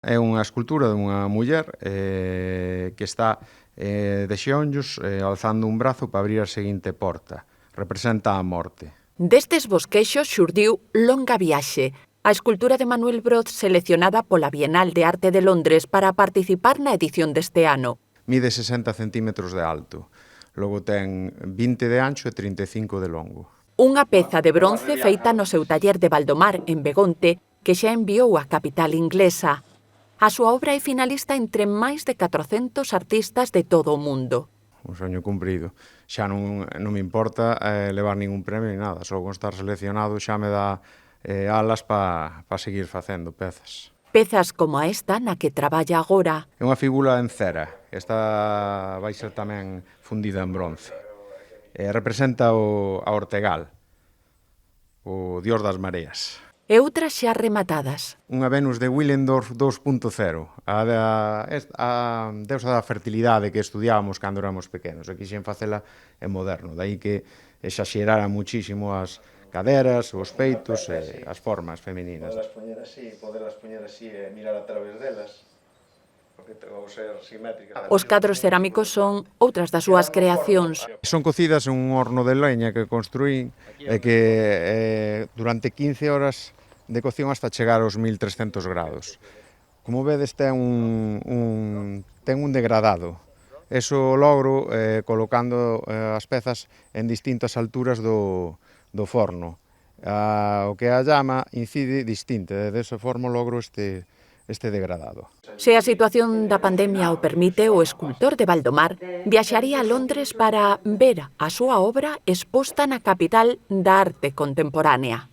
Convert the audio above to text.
É unha escultura dunha muller que está de xeonllos alzando un brazo para abrir a seguinte porta. Representa a morte. Destes bosquexos xurdiu Longa Viaxe, a escultura de Manuel Broz seleccionada pola Bienal de Arte de Londres para participar na edición deste ano. Mide 60 centímetros de alto, logo ten 20 de ancho e 35 de longo. Unha peza de bronce feita no seu taller de Valdomar, en Begonte, que xa enviou á capital inglesa. A súa obra é finalista entre máis de 400 artistas de todo o mundo. Un soño cumprido. Xa non me importa levar ningún premio ni nada, só con estar seleccionado xa me dá alas para seguir facendo pezas. Pezas como a esta na que traballa agora. É unha figura en cera, esta vai ser tamén fundida en bronce. Representa a Ortegal, o dios das mareas. E outras xa rematadas. Unha Venus de Willendorf 2.0, a deusa da fertilidade que estudiábamos cando éramos pequenos. Aquí xen facela en moderno, dai que exaxerara muchísimo as caderas, os peitos e as formas femininas. Podelas poñer así e mirar a través delas. Os cadros cerámicos son outras das súas creacións. Son cocidas en un horno de leña que construín e que durante 15 horas de cocción hasta chegar aos 1300 grados. Como vedes, ten un degradado. Eso logro colocando as pezas en distintas alturas do forno. O que a llama incide distinta, e desa forma logro este degradado. Se a situación da pandemia o permite, o escultor de Valdomar viaxaría a Londres para ver a súa obra exposta na capital da arte contemporánea.